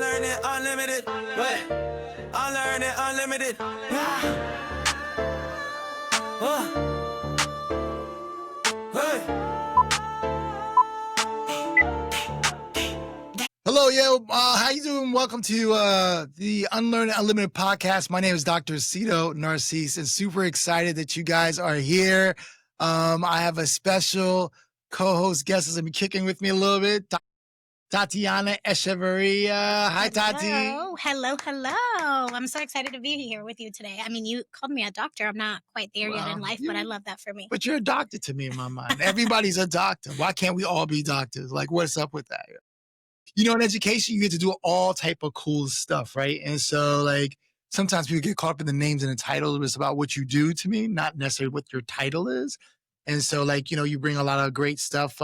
Unlearning, unlimited. Wait. Unlearning, unlimited. Hello, how you doing? Welcome to the Unlearned Unlimited podcast. My name is Dr. Sito Narcisse, and super excited that you guys are here. I have a special co-host guest that's gonna be kicking with me a little bit, Tatiana Echeverria. Hi, Tati. Hello. I'm so excited to be here with you today. I mean, you called me a doctor. I'm not quite there yet in life, but I love that for me. But you're a doctor to me in my mind. Everybody's a doctor. Why can't we all be doctors? Like, what's up with that? You know, in education, you get to do all type of cool stuff, right? And so, like, sometimes people get caught up in the names and the title. It's about what you do to me, not necessarily what your title is. And so, like, you know, you bring a lot of great stuff.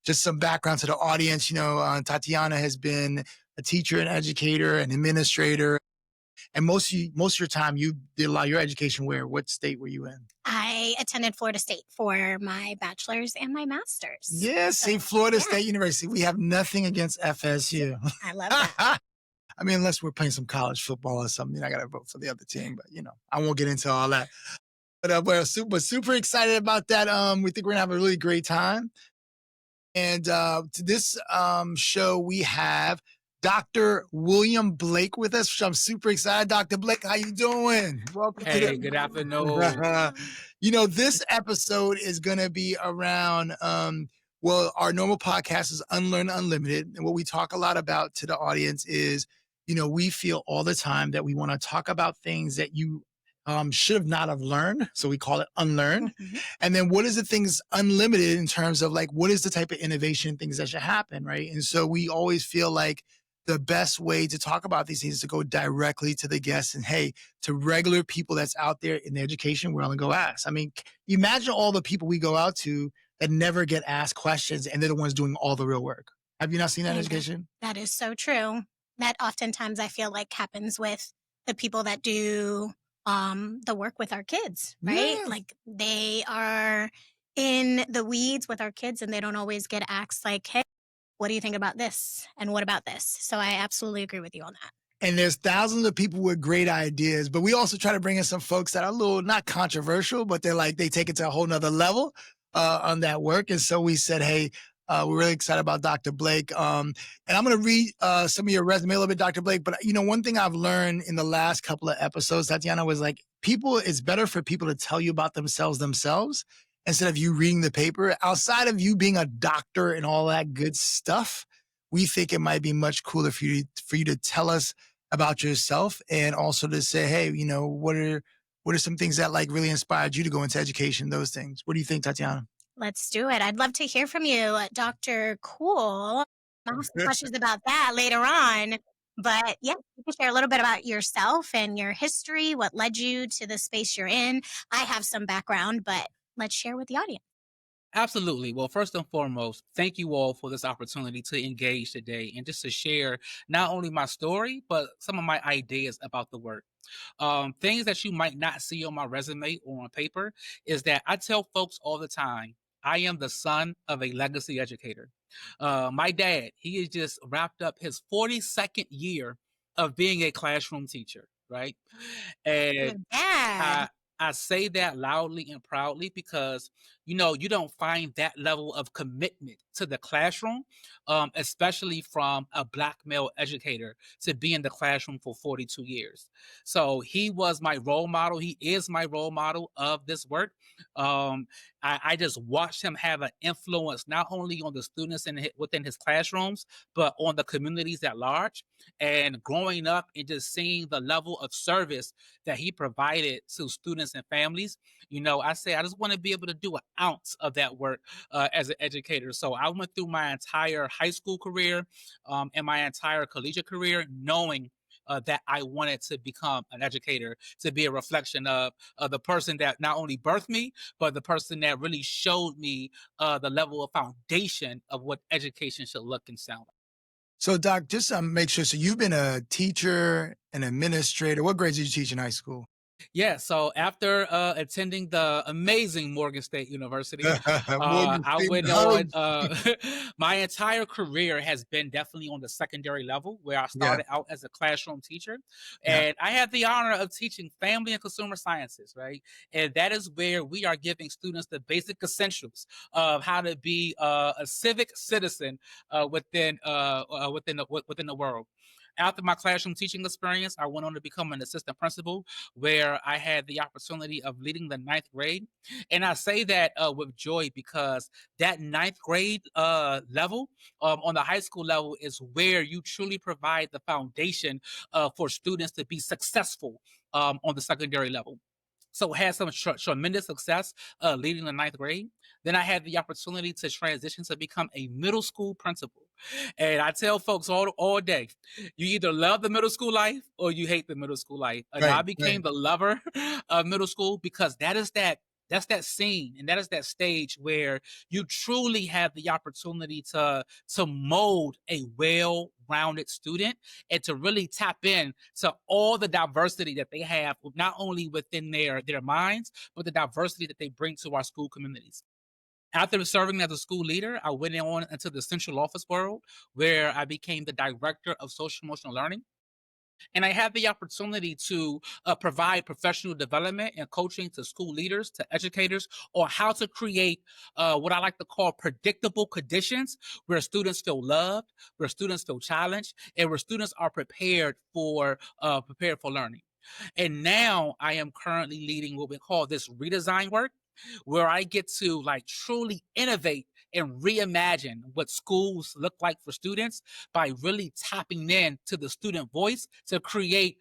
Just some background to the audience. You know, Tatiana has been a teacher, an educator, an administrator. And most of your time, you did a lot of your education where? What state were you in? I attended Florida State for my bachelor's and my master's. Yeah, see, Florida State University. We have nothing against FSU. I love that. I mean, unless we're playing some college football or something, I got to vote for the other team. But, you know, I won't get into all that. But we're super excited about that. We think we're going to have a really great time. And to this show, we have Dr. William Blake with us, which I'm super excited. Dr. Blake, how you doing? Welcome. Hey, good afternoon. You know, this episode is going to be around, our normal podcast is Unlearn Unlimited. And what we talk a lot about to the audience is, you know, we feel all the time that we want to talk about things that you should have not have learned. So we call it Unlearned. Mm-hmm. And then what is the things unlimited in terms of like, what is the type of innovation things that should happen, right? And so we always feel like the best way to talk about these things is to go directly to the guests and, hey, to regular people that's out there in the education world and go ask. I mean, imagine all the people we go out to that never get asked questions and they're the ones doing all the real work. Have you not seen that in education? That is so true. That oftentimes I feel like happens with the people that do the work with our kids, right? Yeah. Like they are in the weeds with our kids and they don't always get asked like, hey, what do you think about this? And what about this? So I absolutely agree with you on that. And there's thousands of people with great ideas, but we also try to bring in some folks that are a little, not controversial, but they take it to a whole nother level on that work. And so we said, hey, we're really excited about Dr. Blake. And I'm going to read some of your resume a little bit, Dr. Blake. But, you know, one thing I've learned in the last couple of episodes, Tatiana, was like, it's better for people to tell you about themselves instead of you reading the paper. Outside of you being a doctor and all that good stuff, we think it might be much cooler for you to tell us about yourself and also to say, hey, you know, what are some things that like really inspired you to go into education, those things. What do you think, Tatiana? Let's do it. I'd love to hear from you, Dr. Cool. I'll have some questions about that later on. But yeah, you can share a little bit about yourself and your history, what led you to the space you're in. I have some background, but let's share with the audience. Absolutely. Well, first and foremost, thank you all for this opportunity to engage today and just to share not only my story, but some of my ideas about the work. Things that you might not see on my resume or on paper is that I tell folks all the time, I am the son of a legacy educator. My dad, he has just wrapped up his 42nd year of being a classroom teacher, right? And I say that loudly and proudly because, you know, you don't find that level of commitment to the classroom, especially from a Black male educator to be in the classroom for 42 years. So he was my role model. He is my role model of this work. I just watched him have an influence not only on the students within his classrooms, but on the communities at large. And growing up and just seeing the level of service that he provided to students and families, you know, I just want to be able to do an ounce of that work as an educator. So I went through my entire high school career and my entire collegiate career knowing that I wanted to become an educator, to be a reflection of the person that not only birthed me, but the person that really showed me the level of foundation of what education should look and sound like. So, Doc, just make sure. So you've been a teacher, an administrator. What grades did you teach in high school? Yeah, so after attending the amazing Morgan State University, Morgan I State went on. Hubs. My entire career has been definitely on the secondary level, where I Yeah, started out as a classroom teacher, yeah. and I had the honor of teaching family and consumer sciences, right? And that is where we are giving students the basic essentials of how to be a civic citizen within the world. After my classroom teaching experience, I went on to become an assistant principal, where I had the opportunity of leading the ninth grade. And I say that with joy, because that ninth grade level, on the high school level, is where you truly provide the foundation for students to be successful on the secondary level. So had some tremendous success leading the ninth grade. Then I had the opportunity to transition to become a middle school principal. And I tell folks all day, you either love the middle school life or you hate the middle school life. And I Right, became right. the lover of middle school, because that's that scene, and that is that stage where you truly have the opportunity to mold a well-rounded student, and to really tap in to all the diversity that they have, not only within their minds, but the diversity that they bring to our school communities. After serving as a school leader, I went on into the central office world, where I became the director of social emotional learning. And I had the opportunity to provide professional development and coaching to school leaders, to educators, on how to create what I like to call predictable conditions, where students feel loved, where students feel challenged, and where students are prepared for learning. And now I am currently leading what we call this redesign work, where I get to like truly innovate and reimagine what schools look like for students, by really tapping in to the student voice to create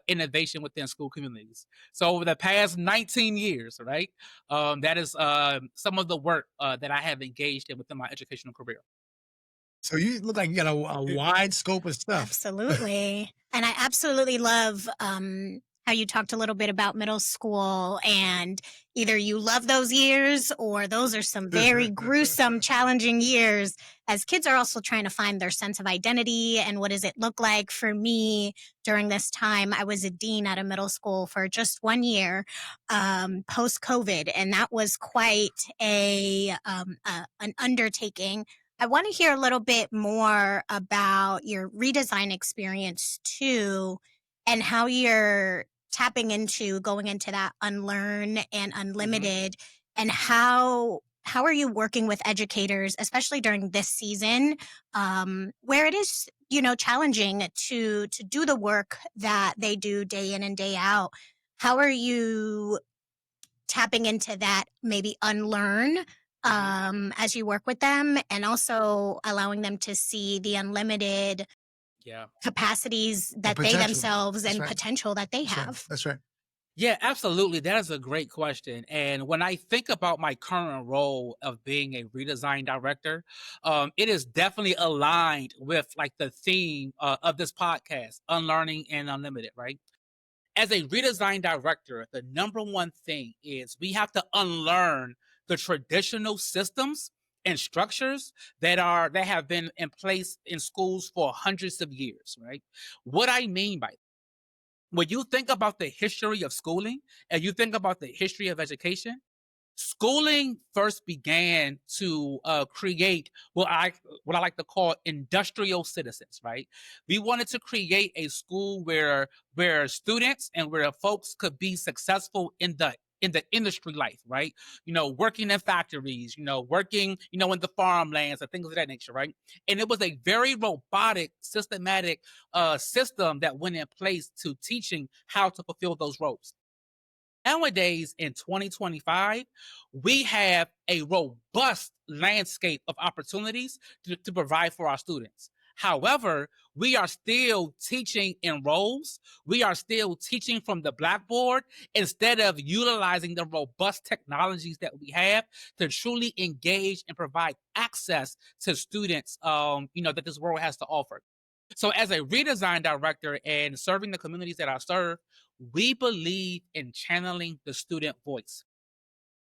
innovation within school communities. So over the past 19 years, right, that is some of the work that I have engaged in within my educational career. So you look like you got a wide scope of stuff. Absolutely. And I absolutely love how you talked a little bit about middle school, and either you love those years or those are some very gruesome, challenging years, as kids are also trying to find their sense of identity and what does it look like. For me, during this time, I was a dean at a middle school for just 1 year post COVID, and that was quite an undertaking. I want to hear a little bit more about your redesign experience too, and how you're tapping into going into that unlearn and Mhm. unlimited, and how are you working with educators, especially during this season, where it is, challenging to do the work that they do day in and day out. How are you tapping into that maybe unlearn Mhm. as you work with them, and also allowing them to see the unlimited Yeah. capacities And that they potential. themselves That's and right. potential that they That's right. have? That's right. Yeah, absolutely. That is a great question. And when I think about my current role of being a redesign director, it is definitely aligned with like the theme of this podcast, Unlearning and Unlimited, right? As a redesign director, the number one thing is we have to unlearn the traditional systems and structures that have been in place in schools for hundreds of years, right? What I mean by, when you think about the history of schooling and you think about the history of education, schooling first began to create what I like to call industrial citizens. Right, we wanted to create a school where students and where folks could be successful in the industry life, right? Working in factories, working, in the farmlands and things of that nature, right? And it was a very robotic, systematic system that went in place to teaching how to fulfill those roles. Nowadays, in 2025, we have a robust landscape of opportunities to provide for our students. However, we are still teaching in roles. We are still teaching from the blackboard instead of utilizing the robust technologies that we have to truly engage and provide access to students, that this world has to offer. So, as a redesign director and serving the communities that I serve, we believe in channeling the student voice.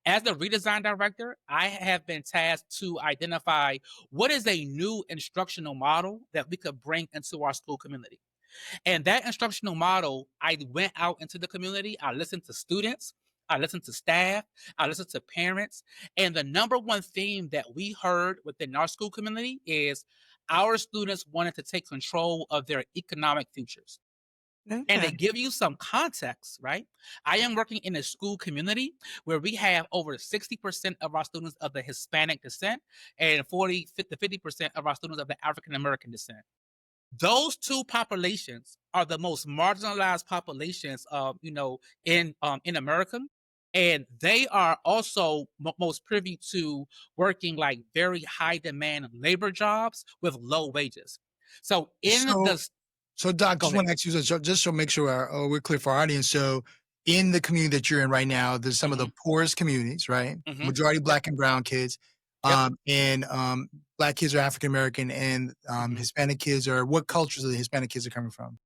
As the redesign director, I have been tasked to identify what is a new instructional model that we could bring into our school community. And that instructional model, I went out into the community. I listened to students. I listened to staff. I listened to parents. And the number one theme that we heard within our school community is our students wanted to take control of their economic futures. And to Okay. give you some context, right? I am working in a school community where we have over 60% of our students of the Hispanic descent and 50% of our students of the African American descent. Those two populations are the most marginalized populations, in America, and they are also most privy to working like very high demand labor jobs with low wages. So in So, the so Doc, go just ahead. want to ask you, just so make sure we're clear for our audience. So, in the community that you're in right now, there's some of the Hmm. poorest communities, right? Hmm. Majority Yep. Black and brown kids, Yep. and Black kids are African American, and Hmm. Hispanic kids are what cultures are the Hispanic kids are coming from?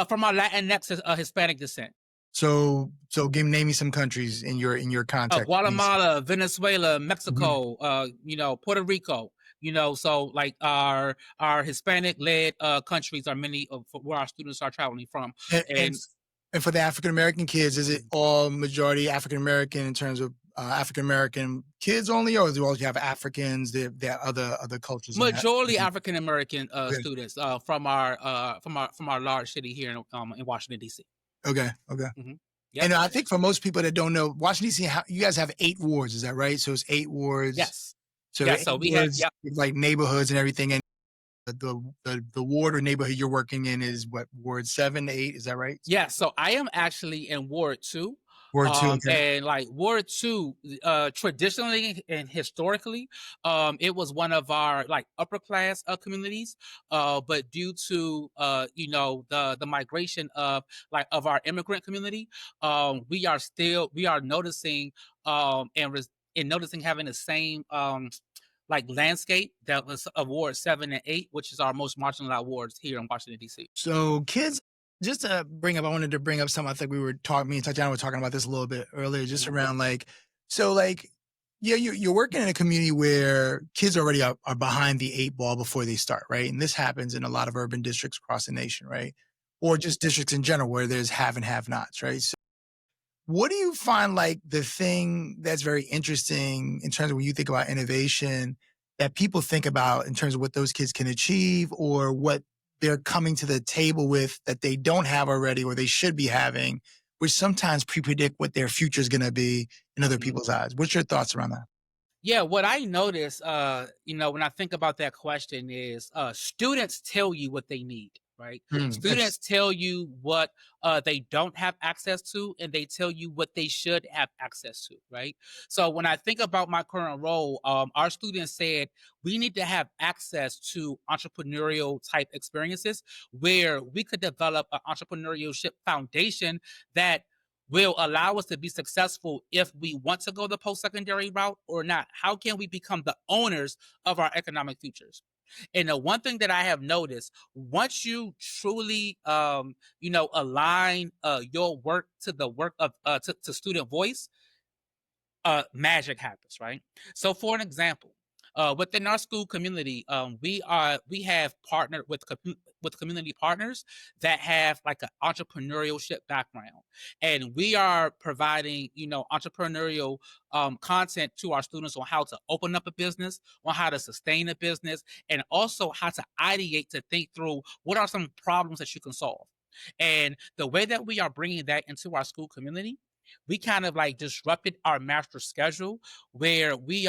From our Latinx Hispanic descent. So name me some countries in your context, please. Guatemala, Venezuela, Mhm. Mexico, Puerto Rico. So like our Hispanic led countries are many of where our students are traveling from. And, and And and for the African American kids, is it all majority African American in terms of African American kids only, or do you also have Africans? There are other cultures in that? majority African American Okay, students from our large city here in Washington D.C. okay, okay. Hmm. Yep. And I think for most people that don't know, Washington D.C., you guys have 8 wards, is that right? So it's 8 wards. Yes. So Yes. eight So we have. wards, Yep. with, like neighborhoods and everything. And the ward or neighborhood you're working in is what, Ward 7, 8? Is that right? Yeah, so I am actually in Ward 2. Ward 2. Okay. And like Ward 2, traditionally and historically, it was one of our like upper class communities. But due to the migration of our immigrant community, we are noticing noticing having the same like landscape that was of Ward 7 and 8, which is our most marginalized wards here in Washington, D.C. So kids, just to bring up, I wanted to bring up something. I think me and Tatiana were talking about this a little bit earlier, just Mhm. around yeah, you're working in a community where kids already are behind the 8 ball before they start, right? And this happens in a lot of urban districts across the nation, right? Or just districts in general where there's have and have nots, right? So what do you find like the thing that's very interesting in terms of when you think about innovation that people think about in terms of what those kids can achieve or what they're coming to the table with that they don't have already or they should be having, which sometimes pre-predict what their future is going to be in other Mhm. people's eyes? What's your thoughts around that? Yeah, what I notice, when I think about that question is students tell you what they need, right? That's Students tell you what they don't have access to, and they tell you what they should have access to, right? So when I think about my current role, our students said we need to have access to entrepreneurial type experiences where we could develop an entrepreneurship foundation that will allow us to be successful if we want to go the post-secondary route or not. How can we become the owners of our economic futures? And the one thing that I have noticed, once you truly, align your work to the work of to student voice, magic happens, right? So, for an example, within our school community, we have partnered with community partners that have like an entrepreneurship background, and we are providing entrepreneurial content to our students on how to open up a business, on how to sustain a business, and also how to ideate to think through what are some problems that you can solve. And the way that we are bringing that into our school community, we kind of like disrupted our master schedule where we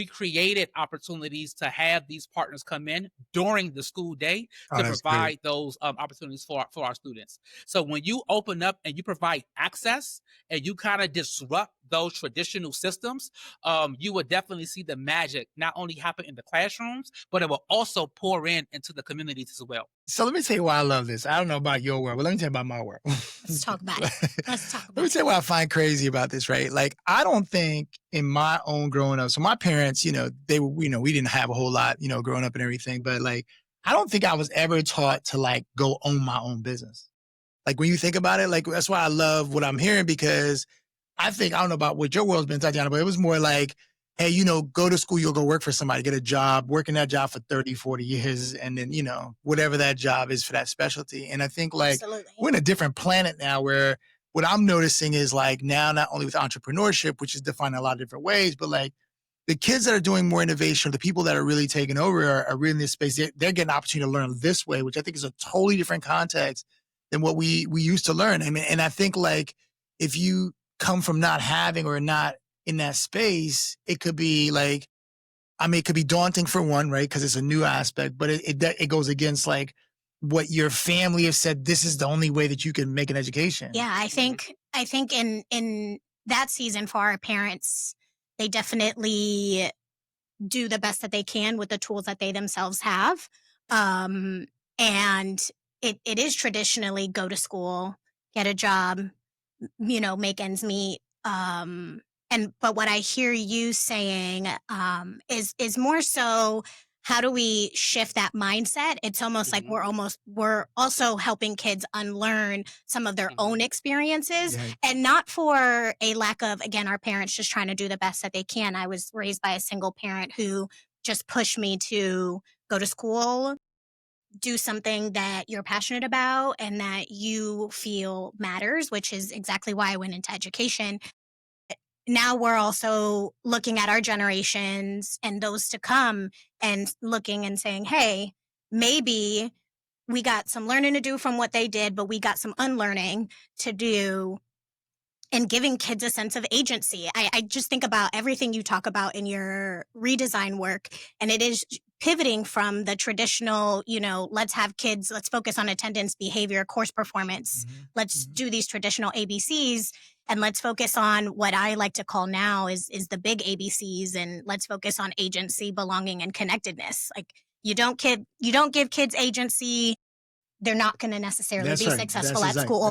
created opportunities to have these partners come in during the school day Oh, to that's great. provide those opportunities for our students. So when you open up and you provide access and you kind of disrupt those traditional systems, you will definitely see the magic not only happen in the classrooms, but it will also pour into the communities as well. So let me tell you why I love this. I don't know about your world, but let me tell you about my world. Let's talk about it. Let's talk Let me about tell you it. what I find crazy about this, right? Like, I don't think in my own growing up, so my parents, they were, we didn't have a whole lot, growing up and everything, but like, I don't think I was ever taught to like go own my own business. Like when you think about it, like, that's why I love what I'm hearing because I don't know about what your world's been, Tatiana, but it was more like, hey, go to school, you'll go work for somebody, get a job, work in that job for 30, 40 years, and then, whatever that job is for that specialty. And I think like Absolutely. we're in a different planet now where what I'm noticing is like now, not only with entrepreneurship, which is defined in a lot of different ways, but like the kids that are doing more innovation, the people that are really taking over are really in this space. They're getting an opportunity to learn this way, which I think is a totally different context than what we used to learn. And I think like if you come from not having or not in that space, it could be like, it could be daunting for one, right? Because it's a new aspect, but it goes against like what your family has said. This is the only way that you can make an education. Yeah, I think in that season for our parents, they definitely do the best that they can with the tools that they themselves have. And it is traditionally go to school, get a job, make ends meet. But what I hear you saying is more so, how do we shift that mindset? It's almost like we're also helping kids unlearn some of their own experiences, and not for a lack of, again, our parents just trying to do the best that they can. I was raised by a single parent who just pushed me to go to school, do something that you're passionate about and that you feel matters, which is exactly why I went into education. Now we're also looking at our generations and those to come and looking and saying, hey, maybe we got some learning to do from what they did, but we got some unlearning to do, and giving kids a sense of agency. I just think about everything you talk about in your redesign work, and it is pivoting from the traditional, let's focus on attendance, behavior, course performance. Let's do these traditional ABCs, and let's focus on what I like to call now is the big ABCs, and let's focus on agency, belonging, and connectedness. Like you don't give kids agency, they're not going to necessarily be successful at school.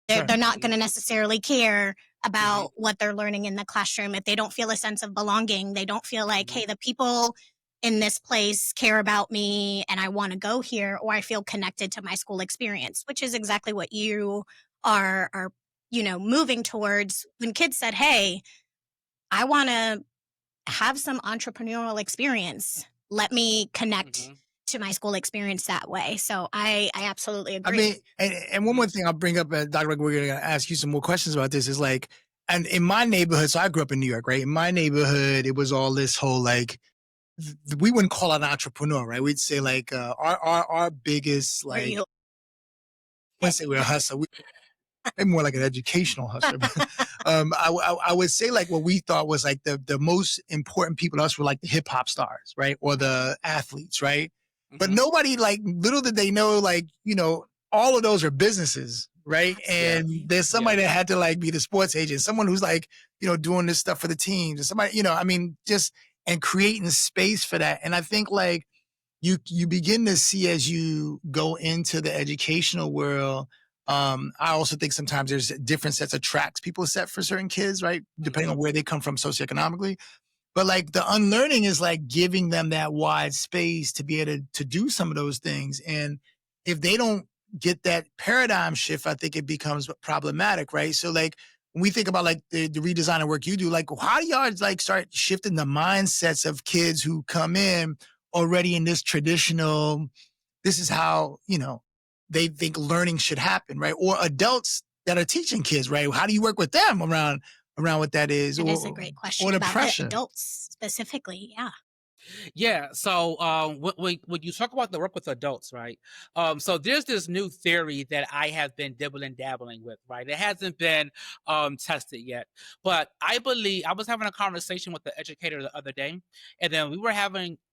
They're not going to necessarily care about what they're learning in the classroom. If they don't feel a sense of belonging, they don't feel like, hey, the people in this place care about me and I want to go here, or I feel connected to my school experience, which is exactly what you are moving towards. When kids said, hey, I want to have some entrepreneurial experience, let me connect to my school experience that way. So I absolutely agree. And one more thing I'll bring up, Dr. We're going to ask you some more questions about this, is like, and in my neighborhood, so I grew up in New York, right? In my neighborhood, it was all this whole like, we wouldn't call it an entrepreneur, right? We'd say like our biggest, like, I wouldn't say we're a hustler. Maybe more like an educational hustler. I would say like what we thought was like the most important people to us were like the hip hop stars, right? Or the athletes, right? But nobody, like, little did they know, like, all of those are businesses, right? And there's somebody that had to like be the sports agent, someone who's like, doing this stuff for the teams, and somebody, and creating space for that. And I think like you begin to see as you go into the educational world. I also think sometimes there's different sets of tracks people set for certain kids, right? Depending on where they come from socioeconomically. But like the unlearning is like giving them that wide space to be able to do some of those things. And if they don't get that paradigm shift, I think it becomes problematic, right? So like when we think about like the redesigning work you do, like how do y'all like start shifting the mindsets of kids who come in already in this traditional, this is how, they think learning should happen, right? Or adults that are teaching kids, right? How do you work with them around what that is? That is a great question or the about pressure. Adults specifically. Yeah. Yeah. So when you talk about the work with adults, right? So there's this new theory that I have been dabbling with, right? It hasn't been tested yet, but I believe I was having a conversation with the educator the other day, and then we were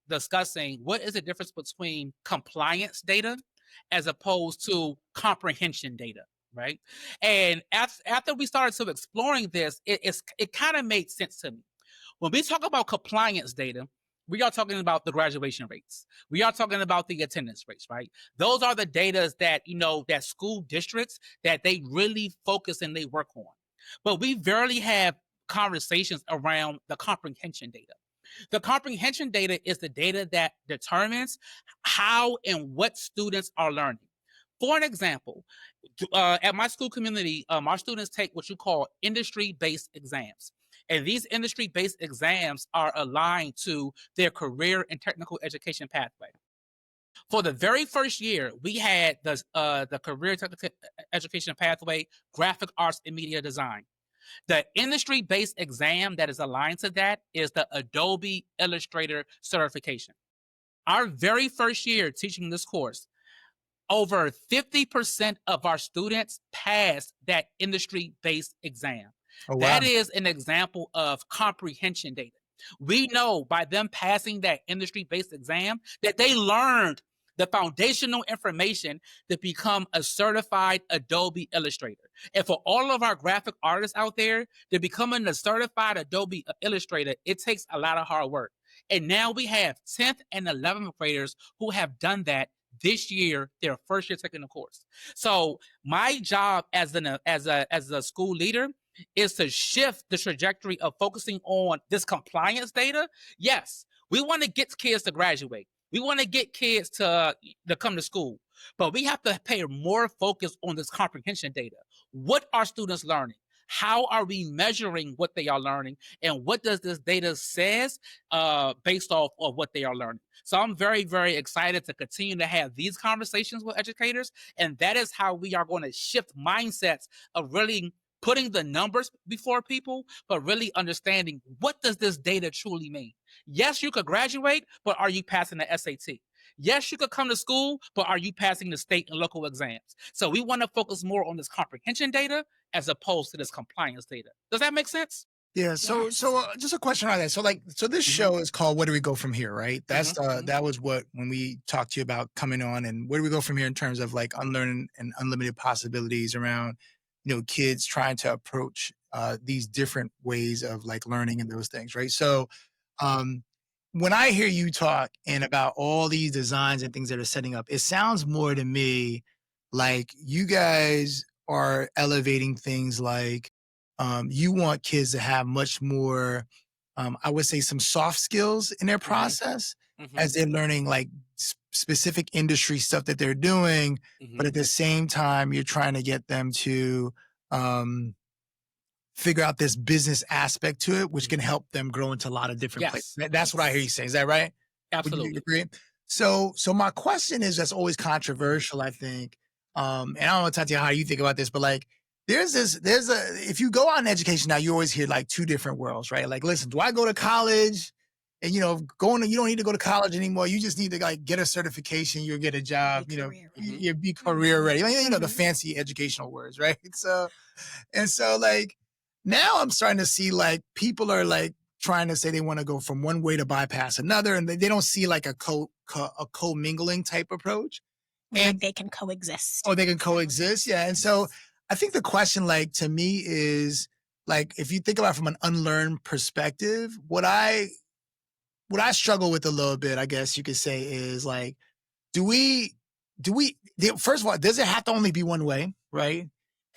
discussing what is the difference between compliance data as opposed to comprehension data. Right. And after we started to exploring this, it kind of made sense to me. When we talk about compliance data, we are talking about the graduation rates. We are talking about the attendance rates, right? Those are the data that, that school districts, that they really focus and they work on. But we rarely have conversations around the comprehension data. The comprehension data is the data that determines how and what students are learning. For an example, at my school community, our students take what you call industry-based exams. And these industry-based exams are aligned to their career and technical education pathway. For the very first year, we had the career technical education pathway, graphic arts and media design. The industry-based exam that is aligned to that is the Adobe Illustrator certification. Our very first year teaching this course, over 50% of our students passed that industry-based exam. Oh, wow. That is an example of comprehension data. We know by them passing that industry-based exam that they learned the foundational information to become a certified Adobe Illustrator. And for all of our graphic artists out there, to becoming a certified Adobe Illustrator, it takes a lot of hard work. And now we have 10th and 11th graders who have done that this year, their first year taking the course. So my job as a school leader is to shift the trajectory of focusing on this compliance data. Yes, we want to get kids to graduate. We want to get kids to come to school, but we have to pay more focus on this comprehension data. What are students learning? How are we measuring what they are learning? And what does this data says based off of what they are learning? So I'm very, very excited to continue to have these conversations with educators. And that is how we are going to shift mindsets of really putting the numbers before people, but really understanding what does this data truly mean? Yes, you could graduate, but are you passing the SAT? Yes, you could come to school, but are you passing the state and local exams? So we want to focus more on this comprehension data as opposed to this compliance data. Does that make sense? Yeah. So just a question on that. So this show is called "Where Do We Go From Here?" Right? That's that was what when we talked to you about coming on and where do we go from here in terms of like unlearning and unlimited possibilities around, kids trying to approach these different ways of like learning and those things, right? So when I hear you talk and about all these designs and things that are setting up, it sounds more to me like you guys are elevating things like you want kids to have much more, I would say some soft skills in their process as they're learning like specific industry stuff that they're doing. But at the same time, you're trying to get them to figure out this business aspect to it, which can help them grow into a lot of different places. That's what I hear you saying. Is that right? Absolutely. Would you agree? So my question is, that's always controversial, I think. And I don't know, Tatiana, how you think about this, but like, if you go on education now, you always hear like two different worlds, right? Like, listen, do I go to college? And, you don't need to go to college anymore. You just need to like get a certification. You'll get a job, you be career ready. The fancy educational words, right? So like now I'm starting to see like people are like trying to say they want to go from one way to bypass another. And they don't see like a co-mingling type approach. And they can coexist. Oh, they can coexist. Yeah. And so I think the question, like, to me is like, if you think about it from an unlearned perspective, what I struggle with a little bit, I guess you could say, is like, first of all, does it have to only be one way? Right.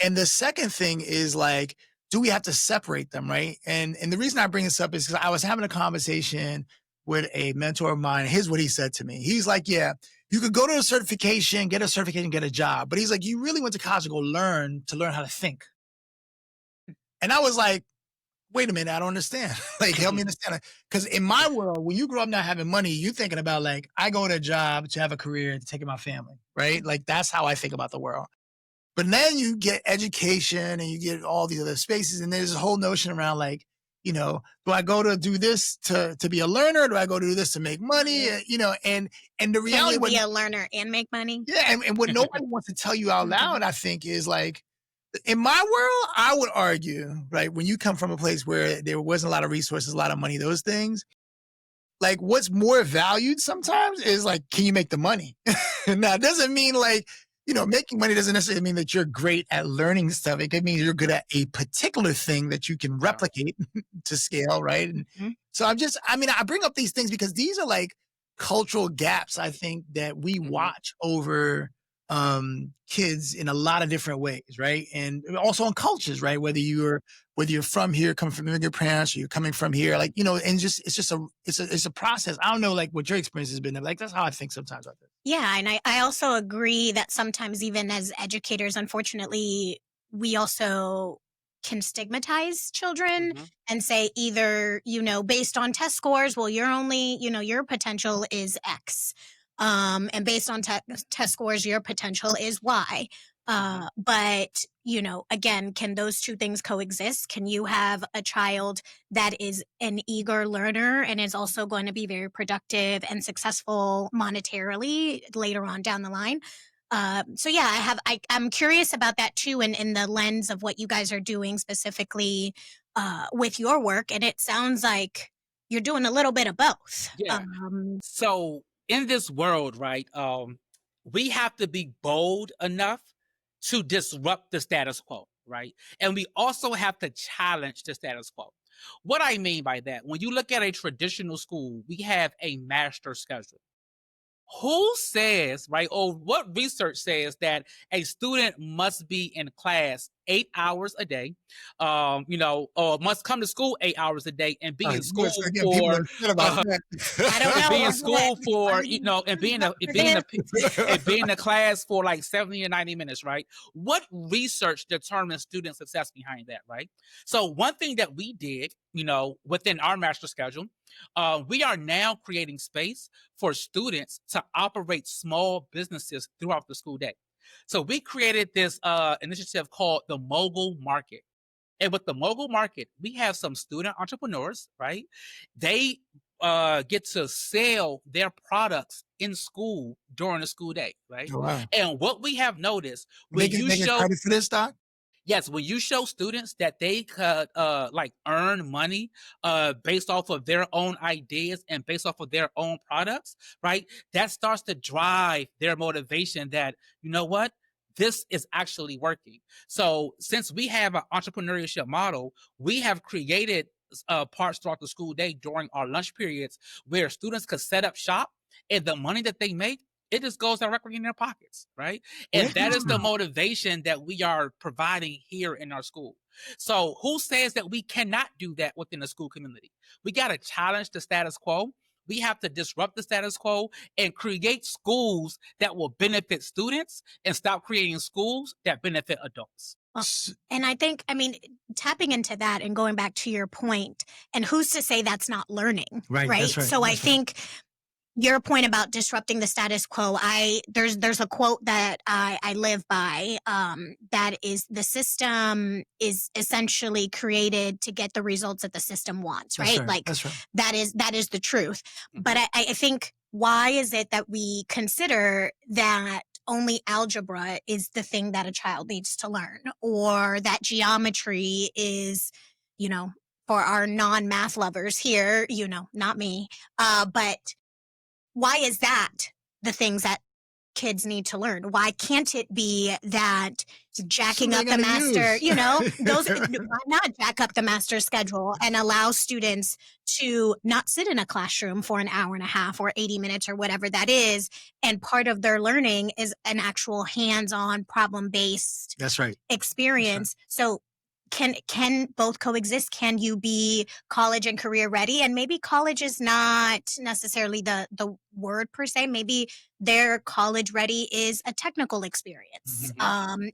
And the second thing is like, do we have to separate them? Right. And the reason I bring this up is because I was having a conversation with a mentor of mine. Here's what he said to me. He's like, yeah, you could go to a certification, get a job. But he's like, you really went to college to learn how to think. And I was like, wait a minute, I don't understand. Like, help me understand. Because in my world, when you grow up not having money, you're thinking about like, I go to a job to have a career to take care of my family, right? Like, that's how I think about the world. But then you get education and you get all these other spaces. And there's a whole notion around like, do I go to do this to be a learner? Do I go to do this to make money? And the reality— Can you be a learner and make money? Yeah. And what nobody wants to tell you out loud, I think, is like, in my world, I would argue, right, when you come from a place where there wasn't a lot of resources, a lot of money, those things, like what's more valued sometimes is like, can you make the money? Now, it doesn't mean like, making money doesn't necessarily mean that you're great at learning stuff. It could mean you're good at a particular thing that you can replicate to scale, right? And so I bring up these things because these are like cultural gaps, I think, that we watch over kids in a lot of different ways, right? And also in cultures, right? Whether you're from here, coming from your parents, or you're coming from here, like, and it's a process. I don't know, like, what your experience has been. Like, that's how I think sometimes about this. Yeah, and I also agree that sometimes even as educators, unfortunately, we also can stigmatize children Mhm. and say either, based on test scores, well, you're only, your potential is X. And based on test scores, your potential is Y. But, again, can those two things coexist? Can you have a child that is an eager learner and is also going to be very productive and successful monetarily later on down the line? So yeah, I'm curious about that too, in the lens of what you guys are doing specifically with your work. And it sounds like you're doing a little bit of both. Yeah. So in this world, right, we have to be bold enough to disrupt the status quo, right? And we also have to challenge the status quo. What I mean by that, when you look at a traditional school, we have a master schedule. Who says, right, or what research says that a student must be in class 8 hours a day, or must come to school 8 hours a day and be in school Again, people for are upset about that. I don't know. be in school for, and being in a class for like 70 or 90 minutes, right? What research determines student success behind that, right? So one thing that we did, within our master schedule, we are now creating space for students to operate small businesses throughout the school day. So we created this initiative called the Mogul Market. And with the Mogul Market, we have some student entrepreneurs, right? They get to sell their products in school during the school day, right? Oh, wow. And what we have noticed, They get credit for this, Doc? yes, when you show students that they could earn money based off of their own ideas and based off of their own products, right? That starts to drive their motivation that, you know what? This is actually working. So since we have an entrepreneurship model, we have created parts throughout the school day during our lunch periods where students could set up shop, and the money that they make, it just goes directly in their pockets, right? And that is the motivation that we are providing here in our school. So who says that we cannot do that within the school community? We got to challenge the status quo. We have to disrupt the status quo and create schools that will benefit students and stop creating schools that benefit adults. And I think, tapping into that and going back to your point, and who's to say that's not learning, right? That's right. So I think your point about disrupting the status quo, there's a quote that I live by, that is, the system is essentially created to get the results that the system wants, right? That's right. That is the truth. But I think, why is it that we consider that only algebra is the thing that a child needs to learn, or that geometry is, for our non-math lovers here, not me, but why is that the things that kids need to learn? Why can't it be that jacking up the master, why not jack up the master schedule and allow students to not sit in a classroom for an hour and a half or 80 minutes or whatever that is. And part of their learning is an actual hands-on problem-based experience. So can both coexist? Can you be college and career ready? And maybe college is not necessarily the word per se. Maybe their college ready is a technical experience.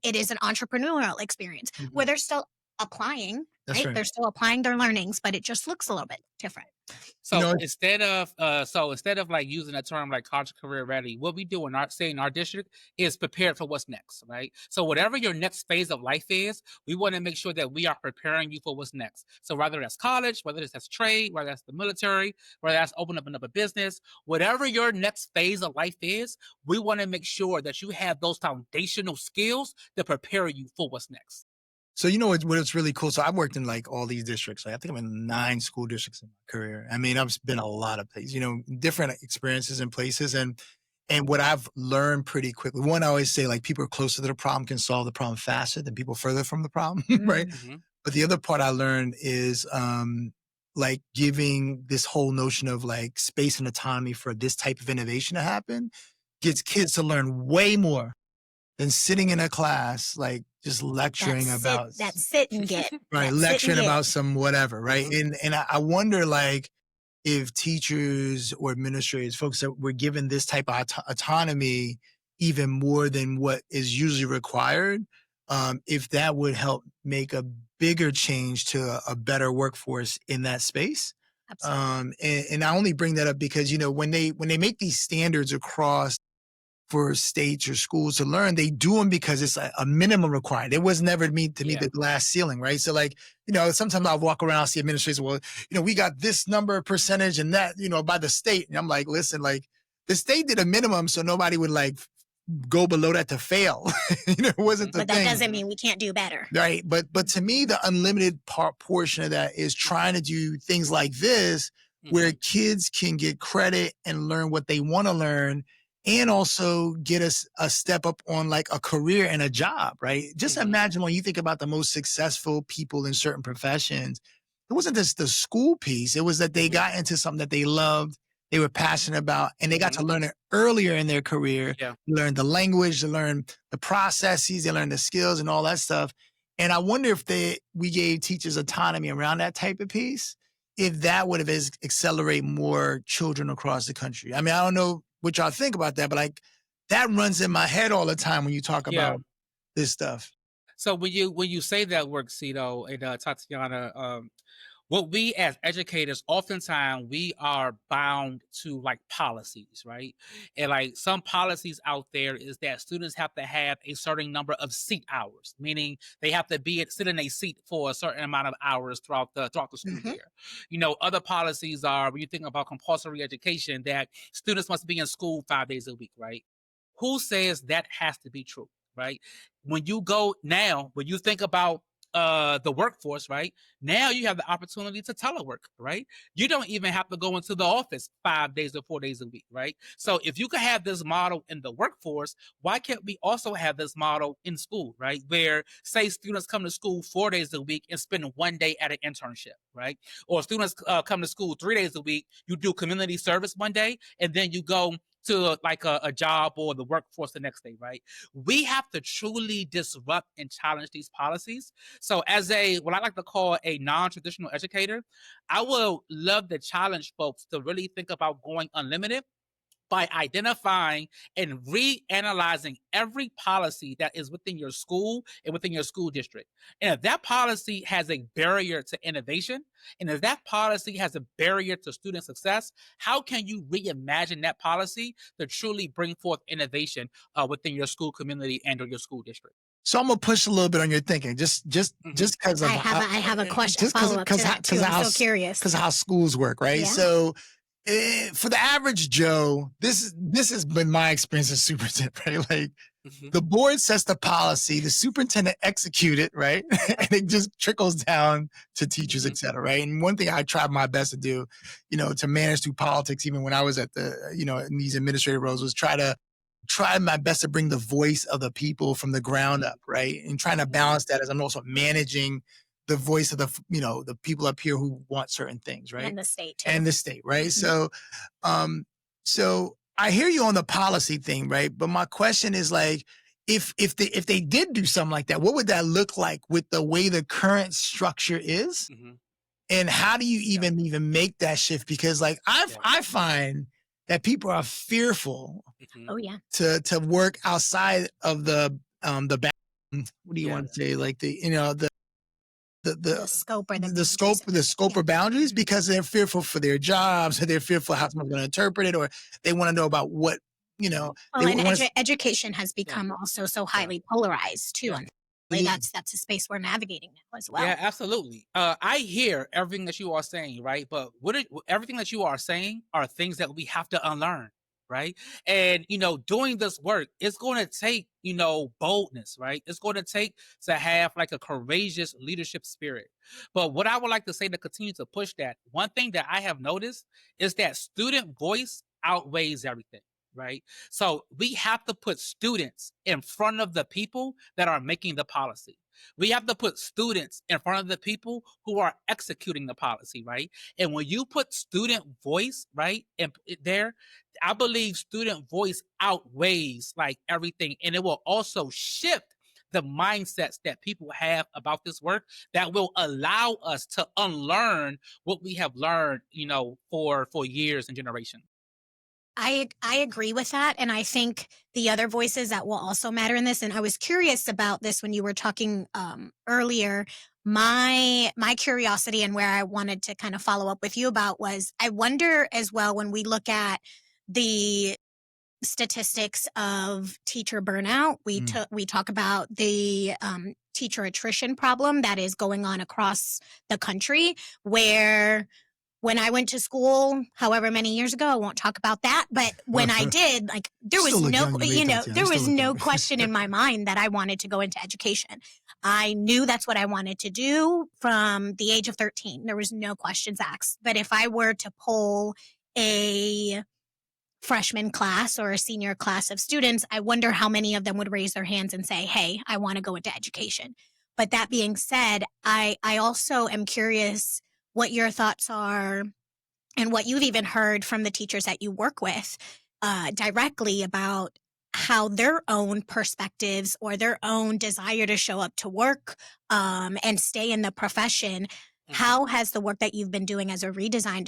It is an entrepreneurial experience where they're still applying, right? They're still applying their learnings, but it just looks a little bit different. So instead of like using a term like college career ready, what we do in our district is prepared for what's next, right? So whatever your next phase of life is, we want to make sure that we are preparing you for what's next. So whether that's college, whether that's trade, whether that's the military, whether that's opening up another business, whatever your next phase of life is, we want to make sure that you have those foundational skills to prepare you for what's next. So what's really cool. So I've worked in like all these districts. Like I think I'm in 9 school districts in my career. I've been a lot of places, different experiences and places. And what I've learned pretty quickly, one, I always say like people closer to the problem can solve the problem faster than people further from the problem, right? But the other part I learned is like giving this whole notion of like space and autonomy for this type of innovation to happen gets kids to learn way more than sitting in a class, like just lecturing about that sit and get right, lecturing about some whatever, right? And I wonder, like, if teachers or administrators, folks that were given this type of autonomy even more than what is usually required, if that would help make a bigger change to a better workforce in that space. And I only bring that up because, you know, when they make these standards across for states or schools to learn, they do them because it's a minimum required. It was never meant to meet the glass ceiling, right? So like, you know, sometimes I'll walk around, see administrators, well, you know, we got this number percentage and that, you know, by the state. And I'm like, listen, like the state did a minimum so nobody would like go below that to fail. You know, it wasn't the But thing. that doesn't mean we can't do better. Right. But to me, the unlimited portion of that is trying to do things like this where kids can get credit and learn what they want to learn and also get us a step up on like a career and a job, right? Just imagine when you think about the most successful people in certain professions, it wasn't just the school piece. It was that they got into something that they loved, they were passionate about, and they got to learn it earlier in their career. Learn the language, to learn the processes, they learn the skills and all that stuff. And I wonder if we gave teachers autonomy around that type of piece, if that would have accelerate more children across the country. I mean, I don't know what y'all think about that, but like that runs in my head all the time when you talk about this stuff. So when you say that word, Sito and Tatiana, what we as educators, oftentimes we are bound to like policies, right? And like some policies out there is that students have to have a certain number of seat hours, meaning they have to sit in a seat for a certain amount of hours throughout the school year. You know, other policies are, when you think about compulsory education, that students must be in school 5 days a week, right? Who says that has to be true, right? When you think about the workforce, right? Now you have the opportunity to telework, right? You don't even have to go into the office 5 days or 4 days a week, right? So if you could have this model in the workforce, why can't we also have this model in school, right? Where, say, students come to school 4 days a week and spend 1 day at an internship, right? Or students come to school 3 days a week, you do community service 1 day, and then you go to like a job or the workforce the next day, right? We have to truly disrupt and challenge these policies. So as what I like to call a non-traditional educator, I will love to challenge folks to really think about going unlimited by identifying and reanalyzing every policy that is within your school and within your school district. And if that policy has a barrier to innovation, and if that policy has a barrier to student success, how can you reimagine that policy to truly bring forth innovation within your school community and or your school district? So I'm gonna push a little bit on your thinking, just because I have a question, follow up to that too. I'm so curious because how schools work, right? Yeah. So for the average Joe, this has been my experience as superintendent, right? Like the board sets the policy, the superintendent execute it, right? And it just trickles down to teachers, et cetera, right? And one thing I tried my best to do, you know, to manage through politics, even when I was at in these administrative roles, was try my best to bring the voice of the people from the ground up, right? And trying to balance that as I'm also managing the voice of the people up here who want certain things, right? And the state too. And the state, right? So I hear you on the policy thing, right? But my question is like, if they did do something like that, what would that look like with the way the current structure is? And how do you even make that shift? Because like I find that people are fearful to work outside of the what do you want to say? Like the scope or boundaries, because they're fearful for their jobs, or they're fearful how someone's going to interpret it, or they want to know about what, Well, and education has become also so highly polarized too. That's a space we're navigating now as well. Yeah, absolutely. I hear everything that you are saying, right? But everything that you are saying are things that we have to unlearn, right? And, doing this work, it's going to take, boldness, right? It's going to take to have like a courageous leadership spirit. But what I would like to say to continue to push that, one thing that I have noticed is that student voice outweighs everything. Right. So we have to put students in front of the people that are making the policy. We have to put students in front of the people who are executing the policy. Right. And when you put student voice right in there, I believe student voice outweighs like everything. And it will also shift the mindsets that people have about this work that will allow us to unlearn what we have learned, for years and generations. I agree with that. And I think the other voices that will also matter in this, and I was curious about this when you were talking earlier, my curiosity and where I wanted to kind of follow up with you about was, I wonder as well, when we look at the statistics of teacher burnout, we talk about the teacher attrition problem that is going on across the country, where when I went to school, however many years ago, I won't talk about that. But when I did, like, there was no question in my mind that I wanted to go into education. I knew that's what I wanted to do from the age of 13. There was no questions asked. But if I were to poll a freshman class or a senior class of students, I wonder how many of them would raise their hands and say, hey, I want to go into education. But that being said, I also am curious what your thoughts are and what you've even heard from the teachers that you work with directly about how their own perspectives or their own desire to show up to work and stay in the profession. How has the work that you've been doing as a redesign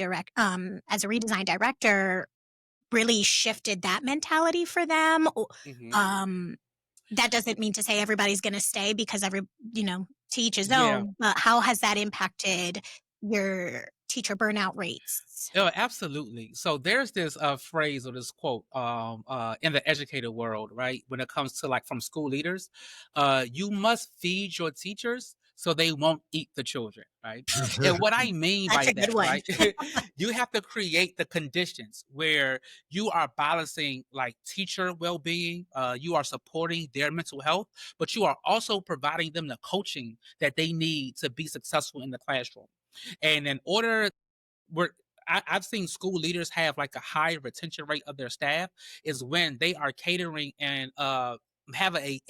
director really shifted that mentality for them? That doesn't mean to say everybody's going to stay, because to each his own, but how has that impacted your teacher burnout rates? Oh, absolutely. So there's this phrase or this quote in the educator world, right? When it comes to, like, from school leaders, you must feed your teachers so they won't eat the children, right? And what I mean That's by a that, good one. right? You have to create the conditions where you are balancing, like, teacher well-being, you are supporting their mental health, but you are also providing them the coaching that they need to be successful in the classroom. And in order, I've seen school leaders have, like, a high retention rate of their staff is when they are catering and have a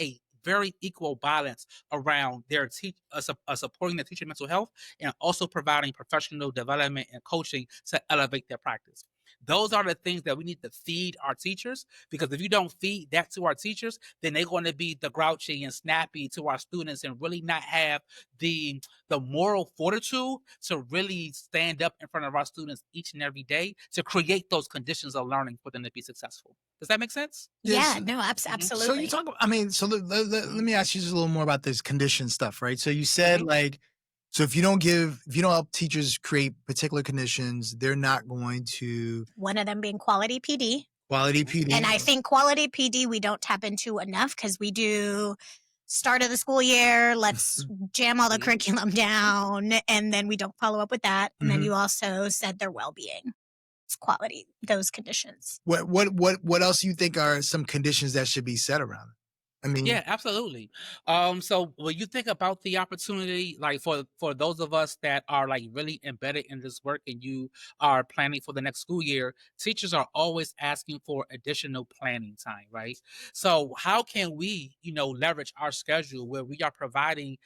very equal balance around their supporting the teacher mental health and also providing professional development and coaching to elevate their practice. Those are the things that we need to feed our teachers, because if you don't feed that to our teachers, then they're going to be the grouchy and snappy to our students and really not have the moral fortitude to really stand up in front of our students each and every day to create those conditions of learning for them to be successful. Does that make sense? Yeah, no, absolutely. So you talk about, so let me ask you just a little more about this condition stuff, right? So you said, like, so if you don't help teachers create particular conditions, they're not going to. One of them being quality PD. Quality PD. And I think quality PD we don't tap into enough, because we do start of the school year, let's jam all the curriculum down, and then we don't follow up with that. And then you also said their well-being. It's quality, those conditions. What else do you think are some conditions that should be set around it? I mean, yeah, absolutely. So when you think about the opportunity, like, for those of us that are, like, really embedded in this work and you are planning for the next school year, teachers are always asking for additional planning time, right? So how can we, leverage our schedule where we are providing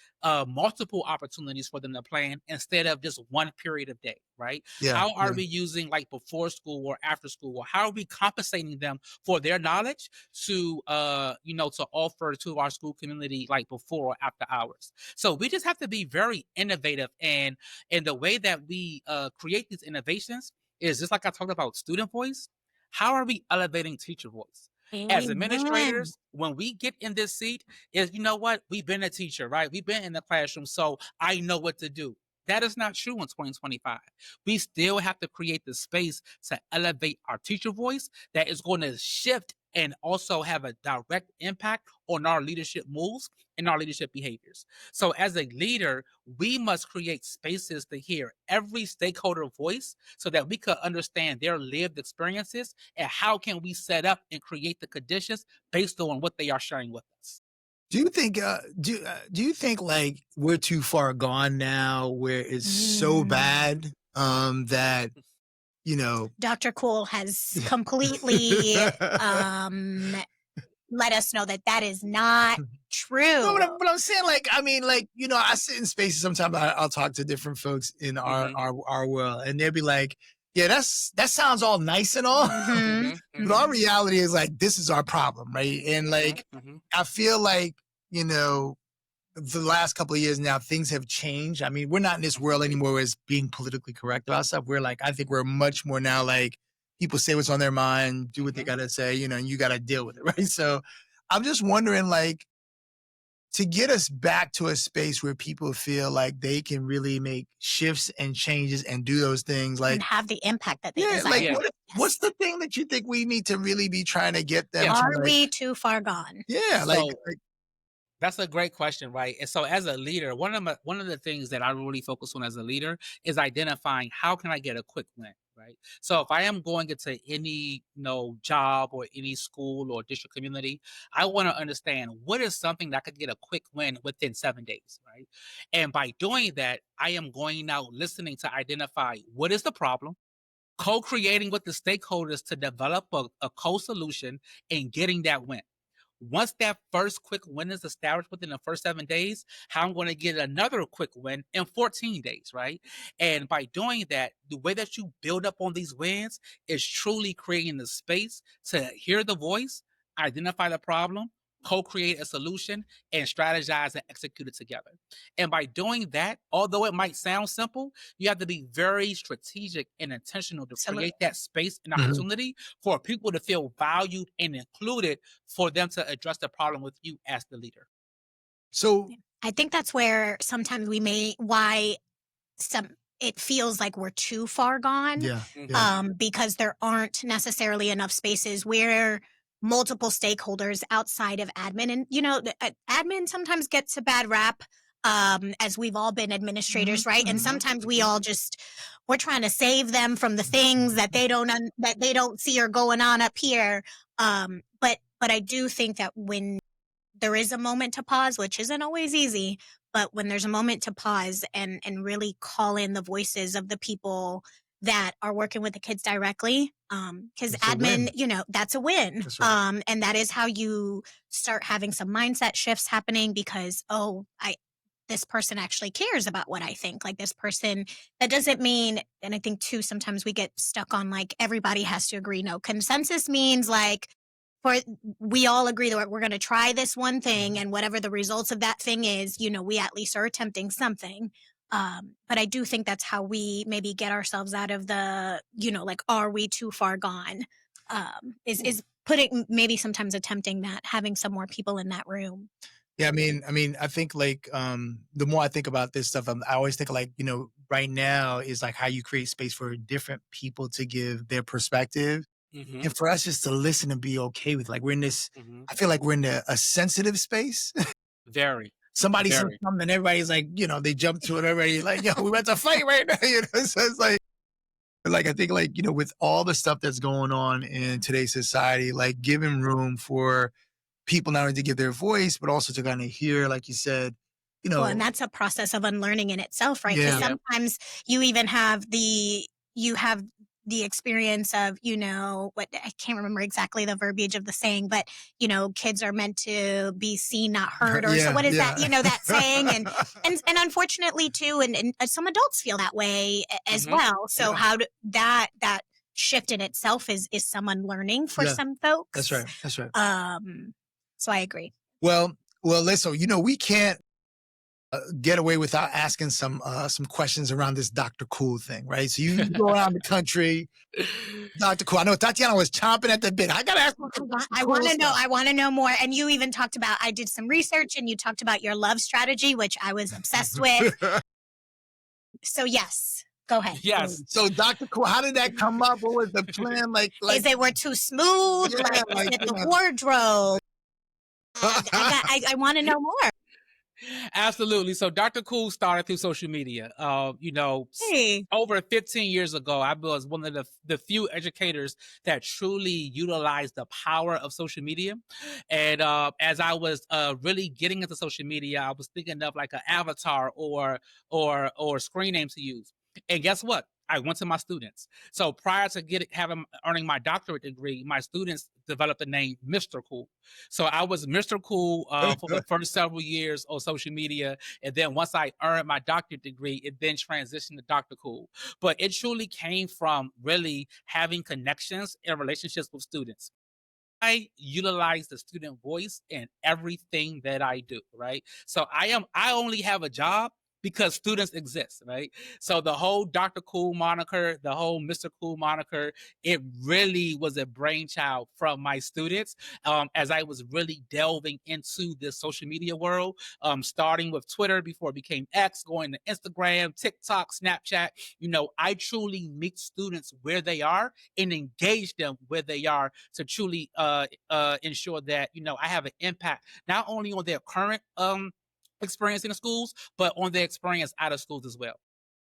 multiple opportunities for them to plan instead of just one period of day, right? How are we using, like, before school or after school, or how are we compensating them for their knowledge to to offer to our school community, like, before or after hours? So we just have to be very innovative, and the way that we create these innovations is just like I talked about student voice. How are we elevating teacher voice? As administrators, when we get in this seat, is, what? We've been a teacher, right? We've been in the classroom, so I know what to do. That is not true in 2025. We still have to create the space to elevate our teacher voice that is going to shift and also have a direct impact on our leadership moves and our leadership behaviors. So as a leader, we must create spaces to hear every stakeholder voice so that we could understand their lived experiences and how can we set up and create the conditions based on what they are sharing with us. Do you think do you think, like, we're too far gone now where it's so bad that Dr. Cool has completely let us know that is not true. No, but I'm saying, like, I mean, like, I sit in spaces sometimes. I'll talk to different folks in our world, and they'll be like, yeah, that sounds all nice and all, but our reality is, like, this is our problem, right? And, like, I feel like, the last couple of years now, things have changed. I mean, we're not in this world anymore where it's being politically correct about stuff. We're, like, I think we're much more now, like, people say what's on their mind, do what they gotta say, you know, and you gotta deal with it, right? So I'm just wondering, like, to get us back to a space where people feel like they can really make shifts and changes and do those things, like, and have the impact that they yeah, desire. like Yeah. what's the thing that you think we need to really be trying to get them Yeah. to, Are like, we too far gone? yeah, So like that's a great question, right? And so as a leader, one of the things that I really focus on as a leader is identifying how can I get a quick win, right? So if I am going into any, job or any school or district community, I want to understand what is something that I could get a quick win within 7 days, right? And by doing that, I am going out listening to identify what is the problem, co-creating with the stakeholders to develop a co-solution and getting that win. Once that first quick win is established within the first 7 days, how I'm going to get another quick win in 14 days, right? And by doing that, the way that you build up on these wins is truly creating the space to hear the voice, identify the problem, co-create a solution, and strategize and execute it together. And by doing that, although it might sound simple, you have to be very strategic and intentional to create that space and opportunity for people to feel valued and included for them to address the problem with you as the leader. so I think that's where sometimes it feels like we're too far gone. yeah. Because there aren't necessarily enough spaces where multiple stakeholders outside of admin, and admin sometimes gets a bad rap, as we've all been administrators, right? And sometimes we're trying to save them from the things that they don't see are going on up here. But I do think that when there is a moment to pause, which isn't always easy, but when there's a moment to pause and really call in the voices of the people that are working with the kids directly, because admin, that's a win. That's right. And that is how you start having some mindset shifts happening because, this person actually cares about what I think. Like this person, that doesn't mean, and I think too, sometimes we get stuck on like everybody has to agree. No, consensus means like, we all agree that we're going to try this one thing, and whatever the results of that thing is, we at least are attempting something. But I do think that's how we maybe get ourselves out of the, like, are we too far gone? Is putting, maybe sometimes attempting that, having some more people in that room. Yeah, I mean, I think like the more I think about this stuff, I always think like, right now is like how you create space for different people to give their perspective. And for us just to listen and be okay with, like, we're in this, I feel like we're in a sensitive space. Very. Somebody says Very. something and everybody's like, they jump to it already. Like, yo, we're about to fight right now. So it's like, I think like, with all the stuff that's going on in today's society, like giving room for people not only to give their voice, but also to kind of hear, like you said, Well, and that's a process of unlearning in itself, right? Yeah. Because sometimes you even have the experience of, what, I can't remember exactly the verbiage of the saying, but, kids are meant to be seen, not heard, or so what is that, that saying? And unfortunately too, and some adults feel that way as well. So how that shift in itself is some unlearning for some folks. That's right. So I agree. Well, listen, we can't get away without asking some questions around this Dr. Cool thing, right? So you go around the country, Dr. Cool. I know Tatiana was chomping at the bit. I gotta ask. I want to know. I want to know more. And you even talked about. I did some research, and you talked about your love strategy, which I was obsessed with. So yes, go ahead. Yes. So Dr. Cool, how did that come up? What was the plan? Like is it we're too smooth? Yeah, like the wardrobe. I want to know more. Absolutely. So Dr. Cool started through social media. Over 15 years ago, I was one of the few educators that truly utilized the power of social media. And as I was really getting into social media, I was thinking of like an avatar or screen name to use. And guess what? I went to my students. So prior to earning my doctorate degree, my students developed the name Mr. Cool. So I was Mr. Cool for the first several years on social media. And then once I earned my doctorate degree, it then transitioned to Dr. Cool. But it truly came from really having connections and relationships with students. I utilize the student voice in everything that I do, right? So I only have a job because students exist, right? So the whole Dr. Cool moniker, the whole Mr. Cool moniker, it really was a brainchild from my students as I was really delving into this social media world, starting with Twitter before it became X, going to Instagram, TikTok, Snapchat. I truly meet students where they are and engage them where they are to truly ensure that, I have an impact not only on their current experience in the schools, but on their experience out of schools as well.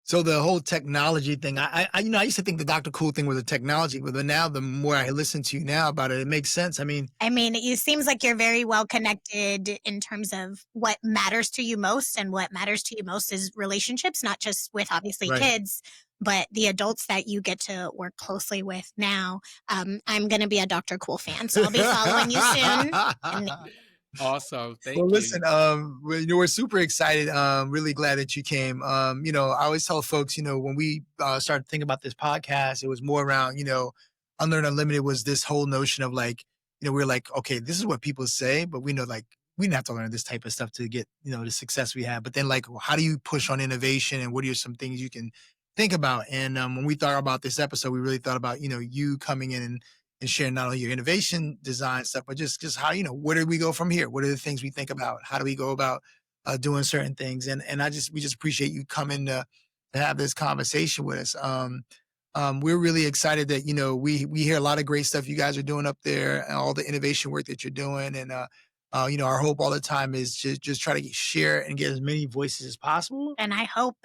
So the whole technology thing, I used to think the Dr. Cool thing was a technology, but now the more I listen to you now about it, it makes sense. I mean, it seems like you're very well connected in terms of what matters to you most, and what matters to you most is relationships, not just with obviously Right. kids, but the adults that you get to work closely with now. I'm going to be a Dr. Cool fan, so I'll be following you soon. And Awesome. Thank Well, you. listen, we're super excited. Really glad that you came. I always tell folks, when we started thinking about this podcast, it was more around, Unlearn Unlimited was this whole notion of like, we're like, okay, this is what people say, but we know like we didn't have to learn this type of stuff to get, the success we have. But then like, how do you push on innovation, and what are some things you can think about? And when we thought about this episode, we really thought about, you coming in and sharing not only your innovation design stuff, but just how, where do we go from here? What are the things we think about? How do we go about doing certain things? And we just appreciate you coming to have this conversation with us. We're really excited that, we hear a lot of great stuff you guys are doing up there, and all the innovation work that you're doing. And, our hope all the time is just try to share and get as many voices as possible. And I hope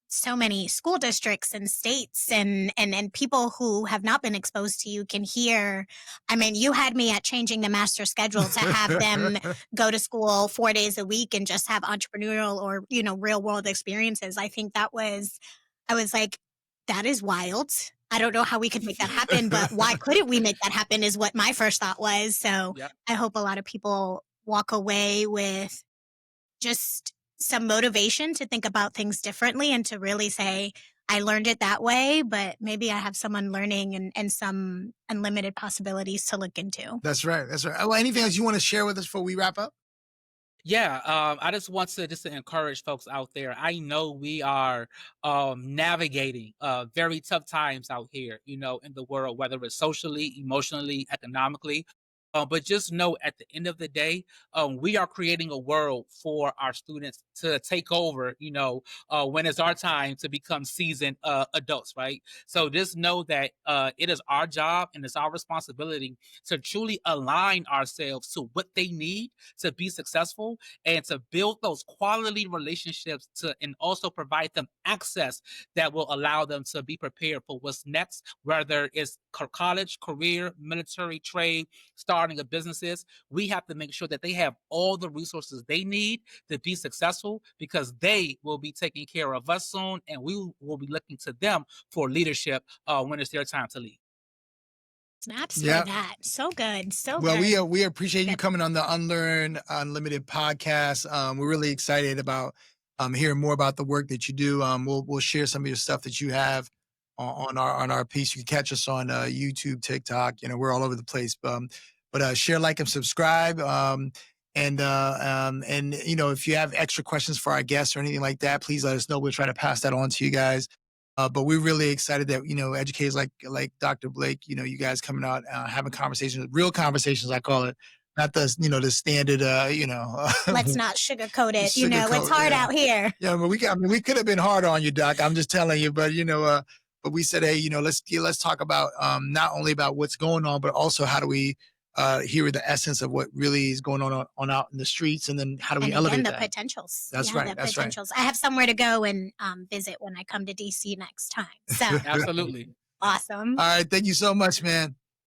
so many school districts and states and people who have not been exposed to you can hear. I mean, you had me at changing the master schedule to have them go to school 4 days a week and just have entrepreneurial or, real world experiences. I think I was like, that is wild. I don't know how we could make that happen, but why couldn't we make that happen is what my first thought was. So Yep. I hope a lot of people walk away with just some motivation to think about things differently, and to really say, I learned it that way, but maybe I have some unlearning and some unlimited possibilities to look into. That's right. That's right. Well, anything else you want to share with us before we wrap up? Yeah, I just want to encourage folks out there. I know we are navigating very tough times out here, in the world, whether it's socially, emotionally, economically. But just know at the end of the day, we are creating a world for our students to take over, when it's our time to become seasoned adults, right? So just know that it is our job and it's our responsibility to truly align ourselves to what they need to be successful, and to build those quality relationships and also provide them access that will allow them to be prepared for what's next, whether it's college, career, military, trade, starting of businesses. We have to make sure that they have all the resources they need to be successful, because they will be taking care of us soon, and we will be looking to them for leadership when it's their time to lead. Snaps Yeah. for that. So good. So Well, good. we appreciate you coming on the Unlearn Unlimited podcast. We're really excited about hearing more about the work that you do. We'll share some of your stuff that you have on our piece. You can catch us on YouTube, TikTok. We're all over the place. But share, like, and subscribe. And if you have extra questions for our guests or anything like that, please let us know. We'll try to pass that on to you guys. But we're really excited that, educators like Dr. Blake, you guys coming out, having conversations, real conversations, I call it, not the, the standard, Let's not sugarcoat it. It's Sugarcoat, hard yeah. out here. Yeah, but we could have been hard on you, Doc. I'm just telling you. But but we said, hey, let's talk about not only about what's going on, but also how do we hear the essence of what really is going on out in the streets, and then how do we elevate the that? potentials. That's right. That's potentials. I have somewhere to go and visit when I come to DC next time. So Absolutely. awesome. All right, thank you so much, man.